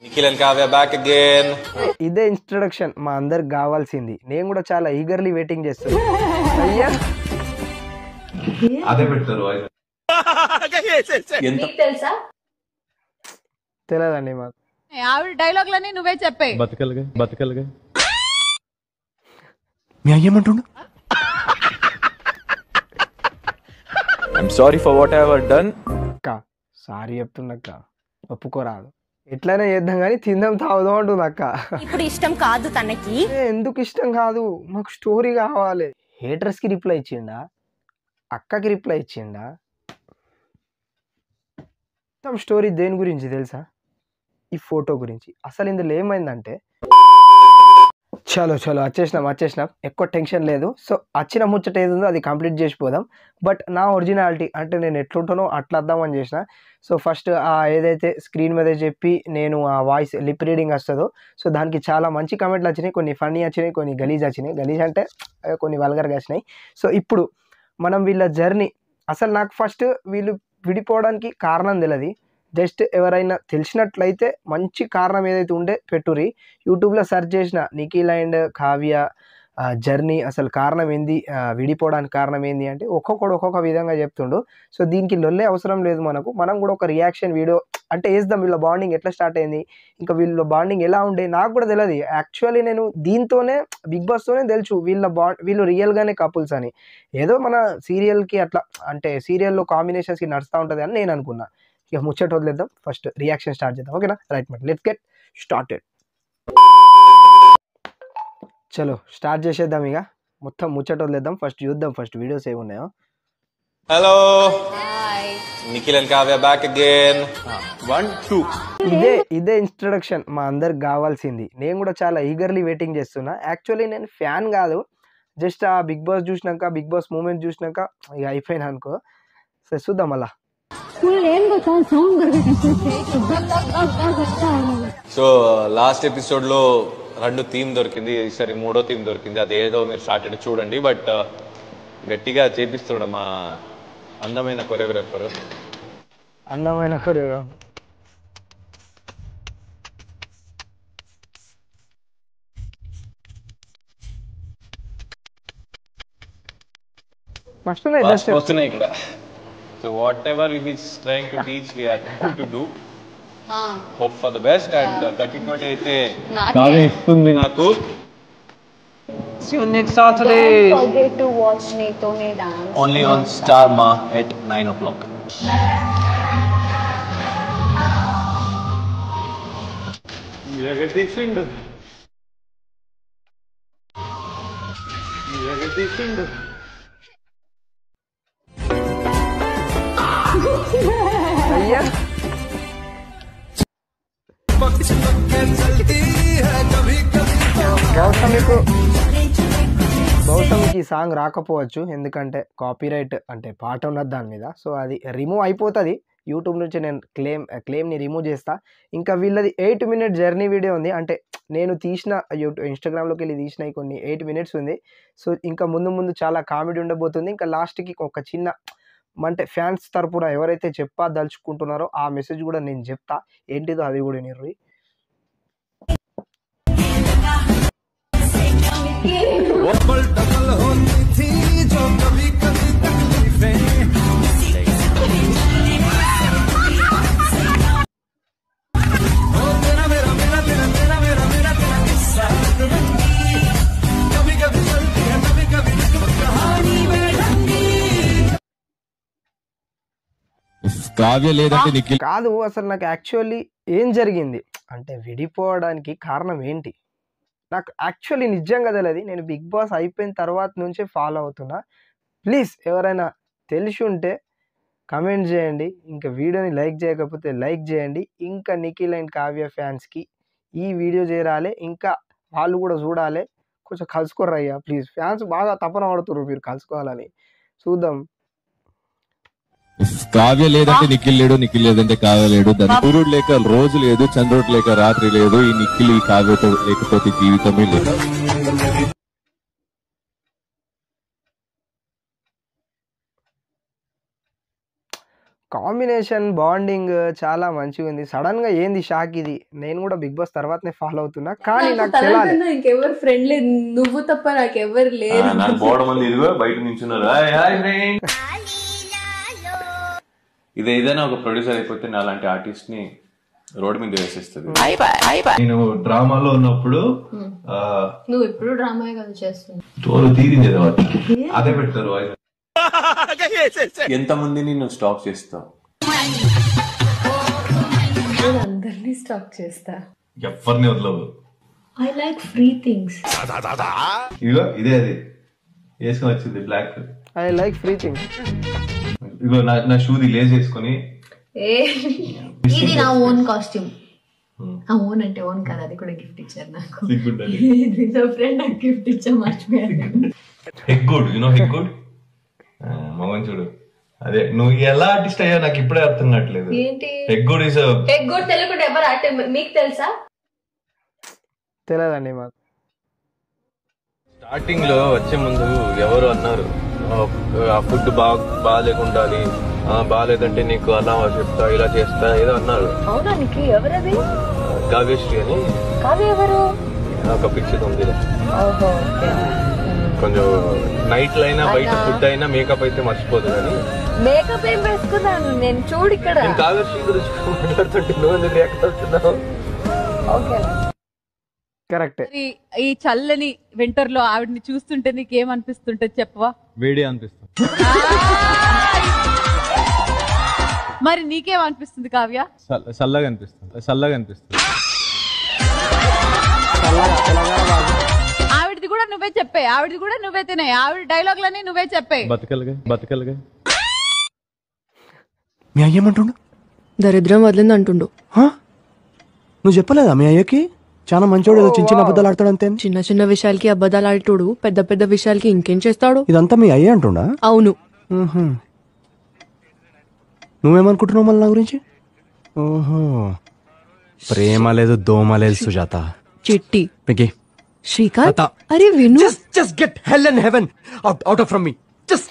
Nikhil and Kavya back again. ఇదే introduction మా అందరికి కావాల్సింది. నేను కూడా చాలా ఈగర్లీ వెయిటింగ్ చేస్తున్నా. అయ్యా అదే పెడతారు తెలుసా తెలియదండి మాకు. ఆవిడ డైలాగ్లన్నీ నువ్వే చెప్పే. బతకలుగా మీ అయ్యేమంటుండు. I am sorry for what I have done. అక్క సారీ చెప్తున్నక్క, ఒప్పుకోరాదు. ఎట్లయినా చేద్దాం కానీ తిందాం తాగుదాం అంటుంది అక్క. ఇప్పుడు ఇష్టం కాదు తనకి. ఎందుకు ఇష్టం కాదు, మాకు స్టోరీ కావాలి. హేటర్స్కి రిప్లై ఇచ్చిండా, అక్కకి రిప్లై ఇచ్చిండా. మొత్తం స్టోరీ దేని గురించి తెలుసా? ఈ ఫోటో గురించి. అసలు ఇందులో ఏమైందంటే, చలో వచ్చేసినాం. ఎక్కువ టెన్షన్ లేదు. సో వచ్చిన ముచ్చట ఏది ఉందో అది కంప్లీట్ చేసిపోదాం. బట్ నా ఒరిజినాలిటీ అంటే నేను ఎట్లుంటానో అట్లా వద్దామని చేసిన. సో ఫస్ట్ ఏదైతే స్క్రీన్ మీద చెప్పి నేను ఆ వాయిస్ లిప్ రీడింగ్ వస్తుందో, సో దానికి చాలా మంచి కమెంట్లు వచ్చినాయి, కొన్ని ఫన్నీ వచ్చినాయి, కొన్ని గలీజ్ వచ్చినాయి. గలీజ్ అంటే కొన్ని వల్గర్గా వచ్చినాయి. సో ఇప్పుడు మనం వీళ్ళ జర్నీ, అసలు నాకు ఫస్ట్ వీళ్ళు విడిపోవడానికి కారణం తెలియదు. జస్ట్ ఎవరైనా తెలిసినట్లయితే మంచి కారణం ఏదైతే ఉండే పెట్టురి. యూట్యూబ్లో సెర్చ్ చేసిన నిఖిల్ అండ్ కావ్య జర్నీ అసలు కారణం ఏంది, విడిపోవడానికి కారణం ఏంది అంటే ఒక్కొక్కడు ఒక్కొక్క విధంగా చెప్తుండు. సో దీనికి లొల్లే అవసరం లేదు మనకు. మనం కూడా ఒక రియాక్షన్ వీడియో అంటే వేద్దాం. వీళ్ళ బాండింగ్ ఎట్లా స్టార్ట్ అయింది, ఇంకా వీళ్ళ బాండింగ్ ఎలా ఉండే నాకు కూడా తెలియదు. యాక్చువల్లీ నేను దీంతోనే బిగ్ బాస్తోనే తెలుసు వీళ్ళు రియల్గానే కపుల్స్ అని. ఏదో మన సీరియల్కి అట్లా అంటే సీరియల్లో కాంబినేషన్స్కి నడుస్తూ ఉంటుంది అని నేను అనుకున్నా. ఇక ముచ్చట వదిలేద్దాం, ఫస్ట్ రియాక్షన్ స్టార్ట్ చేద్దాం. ఓకేనా? రైట్ మరి లెట్స్ గెట్ స్టార్టెడ్. చలో స్టార్ట్ చేసేద్దాం. ఇక మొత్తం ముచ్చట వదిలేద్దాం. ఫస్ట్ చూద్దాం ఫస్ట్ వీడియోస్ ఏమున్నాయో. Hello. Nikhil and Kavya back again. 1, 2. ఇదే ఇంట్రడక్షన్ మా అందరికి కావాల్సింది. నేను కూడా చాలా ఈగర్లీ వెయిటింగ్ చేస్తున్నా. యాక్చువల్లీ నేను ఫ్యాన్ కాదు, జస్ట్ ఆ బిగ్ బాస్ చూసినాక, బిగ్ బాస్ మూమెంట్ చూసినాక ఇక అయిపోయినా అనుకో. సరే చూద్దాం అలా. సో లాస్ట్ ఎపిసోడ్ లో 2 థీమ్ దొరికింది, ఈసారి 3వ థీమ్ దొరికింది. అదేదో మీరు స్టార్ట్ చూడండి. బట్ గట్టిగా చేపిస్తున్నాడు మా అందమైన కొరియోగ్రాఫర్. అందమైన కొరియోగ్రాఫర్ వస్తున్నాయి ఇక్కడ. So whatever is trying to teach we are going to do. Hope for the best. And 31 అయితే కావ్య ఇస్తుంది నాకు. See you next Saturday. Don't forget to watch Neetone dance. Only on Star Ma at 9 o'clock. అయ్యా గౌతమికి ఈ song రాకపోవచ్చు, ఎందుకంటే copyright అంటే పాట ఉన్నది దాని మీద. సో అది రిమూవ్ అయిపోతుంది యూట్యూబ్ నుంచి. నేను క్లెయిమ్ని రిమూవ్ చేస్తా. ఇంకా వీళ్ళది 8 minute జర్నీ వీడియో ఉంది. అంటే నేను తీసిన ఇన్స్టాగ్రామ్లోకి వెళ్ళి తీసిన కొన్ని 8 minutes ఉంది. సో ఇంకా ముందు చాలా కామెడీ ఉండబోతుంది. ఇంకా లాస్ట్కి ఒక చిన్న అంటే ఫ్యాన్స్ తరపున ఎవరైతే చెప్పదలుచుకుంటున్నారో ఆ మెసేజ్ కూడా నేను చెప్తా. ఏంటిదో అది కూడా నిర్వి. కావ్య లేదంటే నిఖిల్ కాదు, అసలు నాకు యాక్చువల్లీ ఏం జరిగింది అంటే విడిపోవడానికి కారణం ఏంటి నాకు యాక్చువల్లీ నిజంగా తెలియదు. నేను బిగ్ బాస్ అయిపోయిన తర్వాత నుంచే ఫాలో అవుతున్నా. ప్లీజ్ ఎవరైనా తెలిసి ఉంటే కమెంట్ చేయండి. ఇంకా వీడియోని లైక్ చేయకపోతే లైక్ చేయండి. ఇంకా నిఖిల్ అండ్ కావ్య ఫ్యాన్స్కి ఈ వీడియో చేరాలి, ఇంకా వాళ్ళు కూడా చూడాలి. కొంచెం కలుసుకోరయ్యా ప్లీజ్. ఫ్యాన్స్ బాగా తపన పడుతున్నారు మీరు కలుసుకోవాలని. చూద్దాం. కావ్య లేదంటే నిఖిల్ లేడు, నిఖిల్ లేదంటే కావ్య లేడు. దాని సూర్యుడు లేక రోజు లేదు, చంద్రుడు లేక రాత్రి లేదు. ఈ నిఖిల్ ఈ కావ్యతో లేకపోతే జీవితమే లేదు. కాంబినేషన్ బాండింగ్ చాలా మంచిగా ఉంది. సడన్ గా ఏంది షాక్ ఇది. నేను కూడా బిగ్ బాస్ తర్వాతనే ఫాలో అవుతున్నా, కానీ నాకు తెలియాలి ఇంకెవరు ఫ్రెండ్ లేదు, నువ్వు తప్ప నాకు ఎవరు లేరు. నాకు బోర్డు మంది ఇదిగో బయట నించున్నారు. ఇది ఏదైనా ఒక ప్రొడ్యూసర్ అయిపోతే నా లాంటి ఆర్టిస్ట్ ని రోడ్ మీద వేసేస్తుంది. నేను డ్రామాలో ఉన్నప్పుడు నువ్వు ఎప్పుడు డ్రామా కదా చేస్తున్నావు, తోలు తీరింది అదే పెడతారు. ఎంత మందిని నువ్వు స్టాప్ చేస్తావు? అందరినీ స్టాప్ చేస్తా, ఎవరిని వదలవు. I like free things. ఇదిగో ఇదే అది వేసుకొని వచ్చింది black. I like free things. ఇదిగో నా షూది లేస్ వేసుకొని. ఇది నా ఓన్ కాస్ట్యూమ్. ఓన్ అంటే ఓన్ కాదు, అది కూడా గిఫ్ట్ ఇచ్చారు నాకు. నా ఫ్రెండ్ నాకు గిఫ్ట్ ఇచ్చా, మర్చిపోయాను. హెగ్గుడ్, యు నో హెగ్గుడ్ మోహన్ చూడు. అదే నువ్వు ఎలా ఆర్టిస్ట్ అయ్యా నాకు ఇప్పుడే అర్థం కావట్లేదు. ఏంటి హెగ్గుడ్ ఇస్ హెగ్గుడ్ తెలుగుంటే ఎవరు ఆర్టిస్ట్ మీకు తెలుసా? తెలియదండి మాకు. స్టార్టింగ్ లో వచ్చే ముందు ఎవరు అన్నారు ఆ ఫుడ్ బాగాలేకుండాలి, బాగాలేదంటే నీకు అలా చెప్తా ఇలా చేస్తా ఏదో అన్నారు. అవునా? నీకు ఎవరది? కావ్యశ్రీ అని. కావ్య ఎవరు? ఒక పిక్చర్ ఉంది. కొంచెం నైట్ అయినా బయట ఫుడ్ అయినా మేకప్ అయితే మర్చిపోదు. కానీ మేకప్ ఏం వేసుకున్నాను నేను, చూడు ఇక్కడ. నేను కావ్యశ్రీ గురించి మాట్లాడుతుంటే నువ్వు ఎందుకు రియాక్ట్ అవుతున్నావు? కరెక్ట్. ఈ చల్లని వింటర్ లో ఆవిడని చూస్తుంటే నీకేమనిపిస్తుంటది చెప్పవా? వేడి అనిపిస్తుంది. మరి నీకేమనిపిస్తుంది కావ్య? చల్లగా అనిపిస్తుంది, చల్లగా అనిపిస్తుంది. ఆవిడది కూడా నువ్వే చెప్పే, ఆవిడది కూడా నువ్వే తినే, ఆవిడ డైలాగ్లన్నీ నువ్వే చెప్పే. బతకలుగా బతకలుగా. మీ అయ్య ఏమంటుండు? దరిద్రం వదిలింది అంటుండు. నువ్వు చెప్పలేదా మీ అయ్యకి? చాలా మంచోడు, ఏదో చిన్న చిన్న అబద్ధాలు ఆడతాడు అంతే. చిన్న చిన్న విషయాలకి అబద్ధాలు ఆడుతాడు, పెద్ద పెద్ద విషయాలకి ఇంకేం చేస్తాడు. ఇదంతా మీ అయ్య అంటుండా? అవును. నువ్వేమనుకుంటున్నావు మళ్ళీ నా గురించి? ఓహో, ప్రేమ లేదు దోమ లేదు సుజాత. చిట్టి మికి శ్రీకాంత్, అరే విను. just get hell and heaven out of from me, just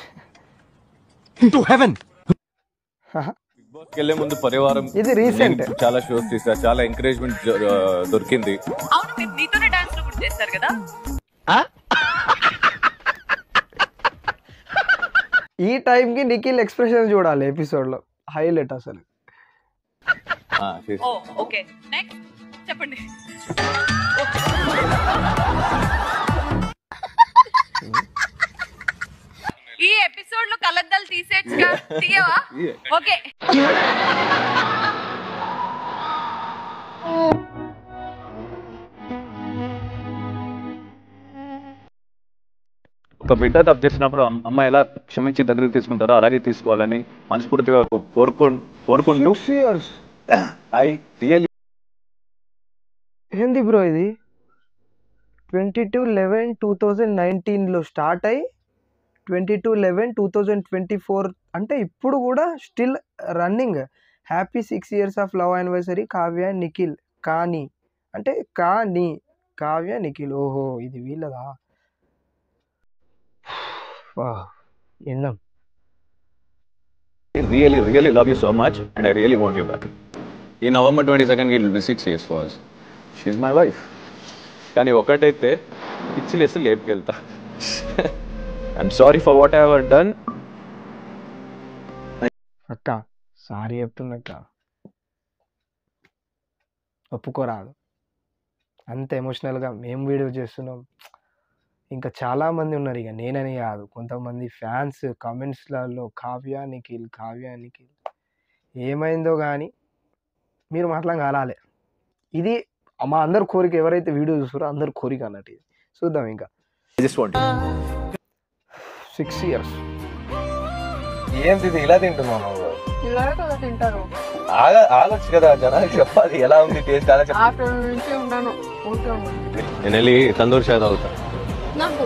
to heaven. వెళ్ళే ముందు పరివారం ఇది రీసెంట్ చాలా షోస్ తీసా, చాలా ఎంకరేజ్మెంట్ దొరికింది. అవును, మీరు నీతోనే డాన్స్ లో కూడా చేస్తారు కదా. ఈ టైం కి నిఖిల్ ఎక్స్ప్రెషన్ చూడాలి ఎపిసోడ్ లో, హైలైట్ అసలు. ఓకే నెక్స్ట్ చెప్పండి. ఈ ఎపిసోడ్ లో కలద్దాలు తీసేచ్చుగా, తీయవా? ఓకే. ఒక బిడ్డ తప్పు చేసినప్పుడు అమ్మ ఎలా క్షమించి దగ్గరికి తీసుకుంటారో అలాగే తీసుకోవాలని మనస్ఫూర్తిగా కోరుకుంటూ. ఏంది బ్రో ఇది? 22/11/2019 లో స్టార్ట్ అయ్యి 22/11/2024 అంటే ఇప్పుడు కూడా still running. Happy 6 years of love anniversary Kavya Nikhil. కానీ అంటే కావ్య నిఖిల్. ఓహో, ఇది వీళ్ళదా? విన్నాం. Really love you so much and I really want you back. In November 22nd it will be 6 years for us. She's my wife. కానీ ఒకటైతే పిచ్చిలేసి లేపుకెళ్తా. I'm sorry for what I have done. అక్క sorry చెప్తున్నక్క, ఒప్పుకోరాదు. అంత ఎమోషనల్గా మేము video చేస్తున్నాం. ఇంకా చాలామంది ఉన్నారు, ఇక నేనని కాదు, కొంతమంది ఫ్యాన్స్ కామెంట్స్లలో కావ్య నిఖిల్ ఏమైందో కానీ మీరు మాత్రం కాలాలి. ఇది మా అందరు కోరిక, ఎవరైతే వీడియో చూస్తారో అందరు కోరిక అన్నట్టు. ఇది చూద్దాం. ఇంకా 6 years ఏంటి ఇలా తింటున్నావు? ఇలా కదా తింటారు. ఆగొచ్చు కదా, జనానికి చెప్పాలి ఎలా ఉంది టేస్ట్. అలా చెప్పి ఆఫ్టర్నూన్ నుంచి ఉన్నాను. నేను వెళ్ళి తందూరి చాయ్ తాగుతా. నాకు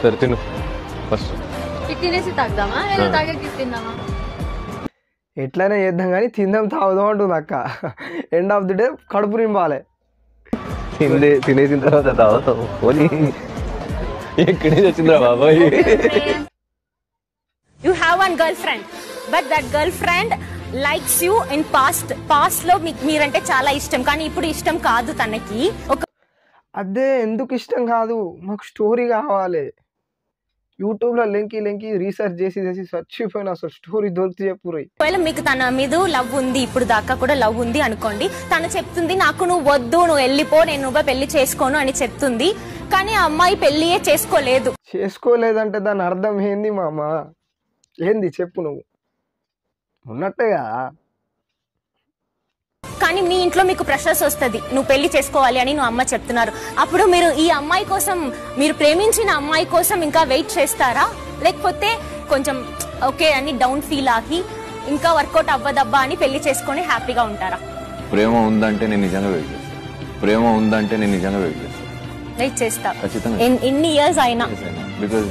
సరే తిను ఫస్ట్. తినేసి తాగుదామా లేదా తాగేకి తిందామా? ఎట్లయినా చేద్దాం కానీ తిందాం తాగుదాం అంటుంది అక్క. ఎండ్ ఆఫ్ ది డే కడుపు నింపాలి. తినేసిన తర్వాత తాగుతావు. ఎక్కడే వచ్చిందిరా బాబాయ్? You have one girlfriend. But that girl friend likes you in past లో మీరంటే చాలా ఇష్టం, కానీ ఇప్పుడు ఇష్టం కాదు తనకి. అదే ఎందుకు ఇష్టం కాదు, మాకు స్టోరీ కావాలి. యూట్యూబ్లో లెంకి రీసెర్చ్ చేసి చచ్చిపోయిన అసలు స్టోరీ దొరికి చెప్పురు. ఒకవేళ మీకు తన మీద లవ్ ఉంది, ఇప్పుడు దాకా కూడా లవ్ ఉంది అనుకోండి, తను చెప్తుంది నాకు నువ్వు వద్దు, నువ్వు వెళ్ళిపో, నేను నువ్వు పెళ్లి చేసుకోను అని చెప్తుంది. కానీ ఆ అమ్మాయి పెళ్లియే చేసుకోలేదంటే దాని అర్థం ఏంది మామ? ఏంది చెప్పు, నువ్వు ఉన్నట్టేగా. కానీ మీ ఇంట్లో మీకు ప్రెషర్స్ వస్తుంది, నువ్వు పెళ్లి చేసుకోవాలి అని నువ్వు అమ్మ చెప్తున్నారు. అప్పుడు మీరు ఈ అమ్మాయి కోసం, మీరు ప్రేమించిన అమ్మాయి కోసం ఇంకా వెయిట్ చేస్తారా, లేకపోతే కొంచెం ఓకే అని డౌన్ ఫీల్ ఆగి ఇంకా వర్కౌట్ అవ్వదబ్బా అని పెళ్లి చేసుకొని హ్యాపీగా ఉంటారా? ప్రేమ ఉందంటే నేను నిజంగా వెయిట్ చేస్తా ఖచ్చితంగా. ఎన్ని ఇయర్స్ అయినా బికాజ్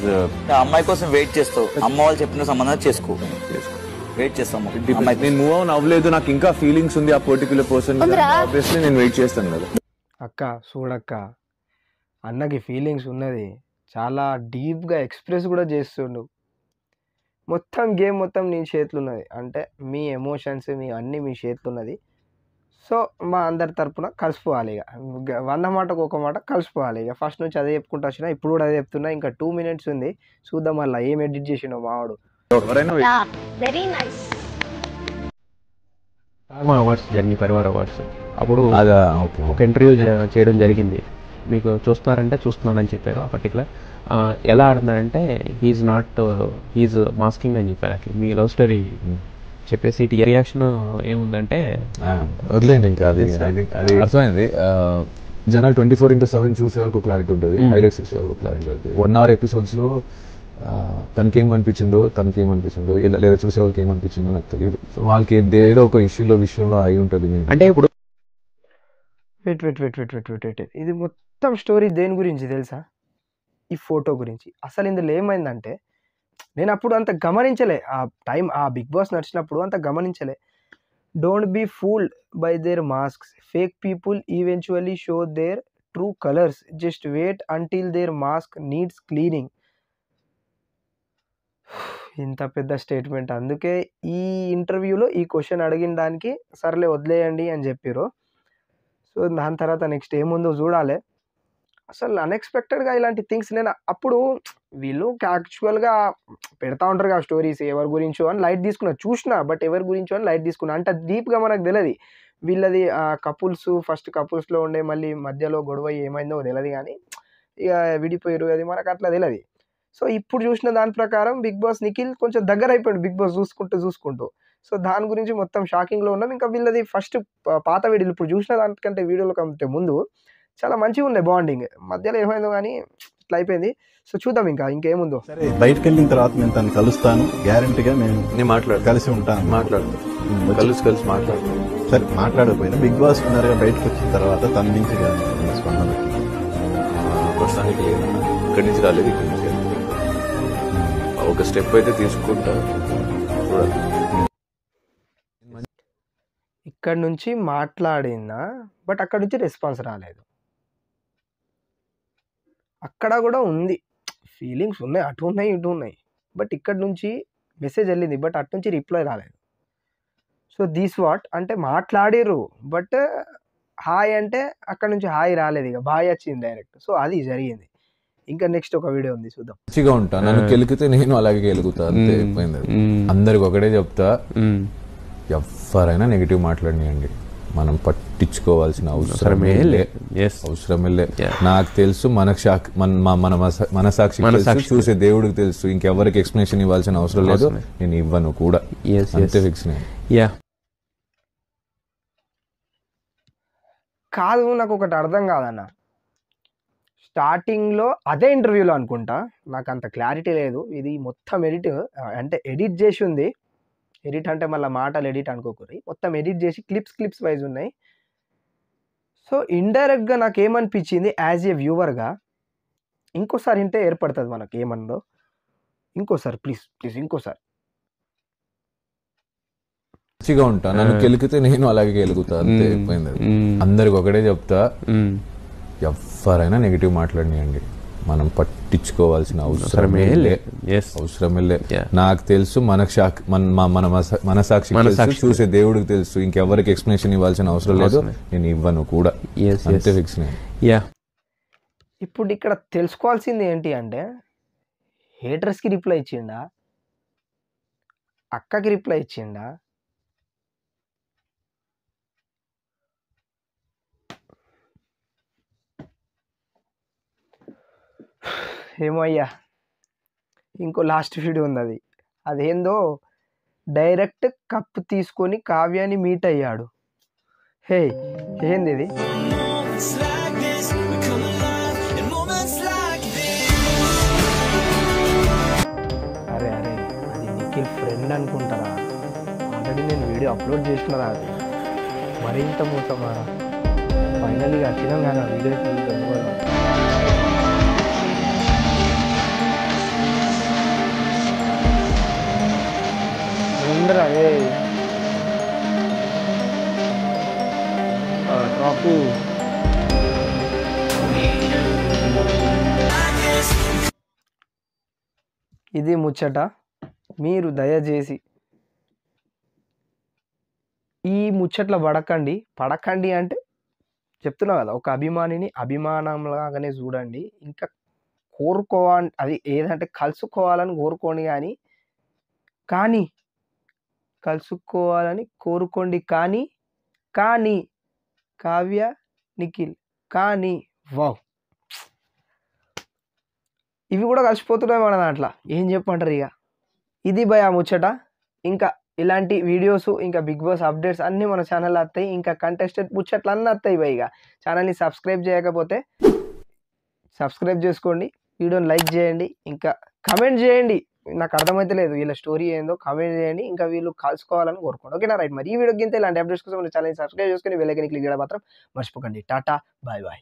అమ్మాయి కోసం వెయిట్ చేస్తావు, అమ్మ వాళ్ళు చెప్పిన సంబంధం చేసుకో, వెయిట్ చేస్తాము. నేను మూవ్ ఆన్ అవ్వలేదు, నాకు ఇంకా ఫీలింగ్స్ ఉంది ఆ పర్టిక్యులర్ పర్సన్, ఆబ్వియస్లీ నేను వెయిట్ చేస్తాను కదా. అక్క చూడక్క, అన్నకి ఫీలింగ్స్ ఉన్నది, చాలా డీప్గా ఎక్స్ప్రెస్ కూడా చేస్తుండు. మొత్తం గేమ్ మొత్తం నీ చేతులు ఉన్నది, అంటే మీ ఎమోషన్స్ మీ అన్నీ మీ చేతులు ఉన్నది. సో మా అందరి తరపున కలిసిపోవాలి, ఇక 100 మాటకు 1 మాట కలిసిపోవాలి. ఇక ఫస్ట్ నుంచి అదే చెప్పుకుంటూ వచ్చినా, ఇప్పుడు కూడా అదే చెప్తున్నా. ఇంకా 2 minutes ఉంది, చూద్దాం మళ్ళీ ఏం ఎడిట్ చేసిండో మావాడు. Very nice. అవార్డ్స్ జరిగింది, పరివార్ అవార్డ్స్. అప్పుడు ఒక ఇంటర్వ్యూ చేయడం జరిగింది. మీకు చూస్తున్నారంటే చూస్తున్నానని చెప్పారు. ఆ పర్టికులర్ ఎలా ఆడుతున్నారంటే హీఈస్ మాస్కింగ్ అని చెప్పారు. అట్లా మీ లవ్ స్టోరీ చెప్పేసి రియాక్షన్ ఏముందంటే వదిలేండి, ఇంకా అది అర్థమైంది. జనాలు 24/7 చూసే వరకు క్లారిటీ ఉంటుంది, హైలైట్స్ చూసే వరకు క్లారిటీ ఉంటుంది. 1 hour ఎపిసోడ్స్ లో తనకేమనిపించిందో లేదా చూసే వాళ్ళకి ఏమనిపించిందో నాకు తెలియదు. సో వాళ్ళకి ఏదో ఒక విషయంలో అయి ఉంటుంది. అంటే ఇప్పుడు వెయిట్ ఇది మొత్తం స్టోరీ దేని గురించి తెలుసా? ఈ ఫోటో గురించి. అసలు ఇందులో ఏమైందంటే, నేను అప్పుడు అంత గమనించలే, ఆ బిగ్ బాస్ నడిచినప్పుడు అంత గమనించలే. Don't be fooled by their masks, fake people eventually show their true colours, just wait until their mask needs cleaning. ఇంత పెద్ద స్టేట్మెంట్. అందుకే ఈ ఇంటర్వ్యూలో ఈ క్వశ్చన్ అడిగిన దానికి సర్లే వదిలేయండి అని చెప్పారు. సో దాని తర్వాత నెక్స్ట్ ఏముందో చూడాలి. అసలు అన్ఎక్స్పెక్టెడ్గా ఇలాంటి థింగ్స్ నేను అప్పుడు వీళ్ళు యాక్చువల్గా పెడతా ఉంటారు కదా స్టోరీస్, ఎవరి గురించో అని లైట్ తీసుకున్నా, చూసినా, బట్ ఎవరి గురించో అని లైట్ తీసుకున్నా. అంటే డీప్గా మనకు తెలియదు. వీళ్ళది కపుల్స్, ఫస్ట్ కపుల్స్లో ఉండే మళ్ళీ మధ్యలో గొడవ ఏమైందో తెలియదు, కానీ ఇక విడిపోయారు, అది మనకు అట్లా తెలియదు. సో ఇప్పుడు చూసిన దాని ప్రకారం బిగ్ బాస్ నిఖిల్ కొంచెం దగ్గర అయిపోయాడు బిగ్ బాస్ చూసుకుంటూ. సో దాని గురించి మొత్తం షాకింగ్లో ఉన్నాం. ఇంకా వీళ్ళది ఫస్ట్ పాత వీడియోలు ఇప్పుడు చూసిన దానికంటే వీడియోల కంటే ముందు చాలా మంచిగా ఉండే బాండింగ్. మధ్యలో ఏమైందో కానీ ఇట్లా అయిపోయింది. సో చూద్దాం ఇంకేముందో. సరే, బయటకు వెళ్ళిన తర్వాత నేను తను కలుస్తాను, గ్యారంటీగా నేను కలిసి ఉంటాను, కలిసి మాట్లాడతాను. సరే, మాట్లాడకపోయినా బిగ్ బాస్ విన్నర్గా బయటకు వచ్చిన తర్వాత తన నుంచి స్పందనకి ప్రస్తుతానికి లేదు, ఇక్కడి నుంచి రాలేదు, ఇక్కడి నుంచి ఒక స్టెప్ అయితే తీసుకుంటా. ఇక్కడ నుంచి మాట్లాడినా, బట్ అక్కడ నుంచి రెస్పాన్స్ రాలేదు. అక్కడ కూడా ఉంది, ఫీలింగ్స్ ఉన్నాయి, అటు ఉన్నాయి ఇటు ఉన్నాయి, బట్ ఇక్కడ నుంచి మెసేజ్ వెళ్ళింది, బట్ అటు నుంచి రిప్లై రాలేదు. సో దిస్ వాట్ అంటే మాట్లాడిర్రు, బట్ హాయ్ అంటే అక్కడ నుంచి హాయ్ రాలేదు, ఇక బాయ్ వచ్చింది డైరెక్ట్. సో అది జరిగింది. ఇంకా నెక్స్ట్ ఒక వీడియో ఉంది, చూద్దాం. మంచిగా ఉంటా, నన్ను గెలికితే నేను అలాగే గెలుగుతా, అంతే. అందరికి ఒకటే చెప్తా, ఎవరైనా నెగిటివ్ మాట్లాడినాయండి, మనం పట్టించుకోవాల్సిన అవసరమే లే. నాకు తెలుసు, మన మనసాక్షి చూసే దేవుడికి తెలుసు, ఇంకెవరికి ఎక్స్ప్లెనేషన్ ఇవ్వాల్సిన అవసరం లేదు, నేను ఇవ్వను కూడా, అంతే ఫిక్స్. కాదు, నాకు ఒకటి అర్థం కాదన్న, స్టార్టింగ్లో అదే ఇంటర్వ్యూలో అనుకుంటా, నాకు అంత క్లారిటీ లేదు, ఇది మొత్తం ఎడిట్ చేసి ఉంది. ఎడిట్ అంటే మళ్ళీ మాటలు ఎడిట్ అనుకోకూడదు, మొత్తం ఎడిట్ చేసి క్లిప్స్ వైజ్ ఉన్నాయి. సో ఇండైరెక్ట్గా నాకు ఏమనిపించింది, యాజ్ ఏ వ్యూవర్గా, ఇంకోసారి ఇంటే ఏర్పడుతుంది మనకు ఏమన్నదో. ఇంకోసారి ప్లీజ్ ఇంకోసారి. మంచిగా ఉంటా, నన్ను గెలికితే నేను అలాగే గెలుగుతా, అంతే. అందరికి ఒకటే చెప్తా, ఎవరైనా నెగిటివ్ మాట్లాడినాయండి, మనం పట్టించుకోవాల్సిన అవసరమే లే. నాకు తెలుసు, మనసాక్షి చూసే దేవుడికి తెలుసు, ఇంకెవరికి ఎక్స్ప్లెనేషన్ ఇవ్వాల్సిన అవసరం లేదు, నేను ఇవ్వను కూడా. అంతే ఫిక్స్ నేను. ఇప్పుడు ఇక్కడ తెలుసుకోవాల్సింది ఏంటి అంటే, హేటర్స్కి రిప్లై ఇచ్చిండా, అక్కకి రిప్లై ఇచ్చిండా, ఏమో అయ్యా. ఇంకో లాస్ట్ వీడియో ఉంది, అదేందో డైరెక్ట్ కప్ తీసుకొని కావ్యాన్ని మీట్ అయ్యాడు. హే, ఏంది ఇది? అరే అరే, అది నిఖిల్ ఫ్రెండ్ అనుకుంటారా? ఆల్రెడీ నేను వీడియో అప్లోడ్ చేసినరా? అది మరింత మూతమారా. ఫైనల్గా వచ్చినాం కానీ ఆ వీడియో ఉండరా కాపు. ఇది ముచ్చట. మీరు దయచేసి ఈ ముచ్చట్లో పడకండి అంటే చెప్తున్నా కదా, ఒక అభిమానిని అభిమానంలాగానే చూడండి. ఇంకా అది ఏదంటే కలుసుకోవాలని కోరుకోండి, కానీ కలుసుకోవాలని కోరుకోండి, కానీ కావ్య నిఖిల్ కానీ వావ్, ఇవి కూడా కలిసిపోతున్నాయి మన దాంట్లో. ఏం చెప్పంటారు ఇక? ఇది భయ ముచ్చట. ఇంకా ఇలాంటి వీడియోస్, ఇంకా బిగ్ బాస్ అప్డేట్స్ అన్నీ మన ఛానల్లో వస్తాయి. ఇంకా కంటెస్టెంట్ ముచ్చట్లు అన్నీ వస్తాయి భయ. ఇక ఛానల్ని సబ్స్క్రైబ్ చేయకపోతే సబ్స్క్రైబ్ చేసుకోండి, వీడియోని లైక్ చేయండి, ఇంకా కమెంట్ చేయండి. నాకు అర్థమైతే లేదు వీళ్ళ స్టోరీ ఏందో, కమెంట్ చేయండి. ఇంకా వీళ్ళు కలుసుకోవాలని కోరుకోండి. ఓకేనా? రైట్. మరి ఈ వీడియోకి ఇంత. ఇలాంటి అప్డేట్స్ కోసం మన ఛానల్ని సబ్స్క్రైబ్ చేసుకొని బెల్ ఐకాన్ క్లిక్ చేయడం మాత్రం మర్చిపోకండి. టాటా, బాయ్ బాయ్.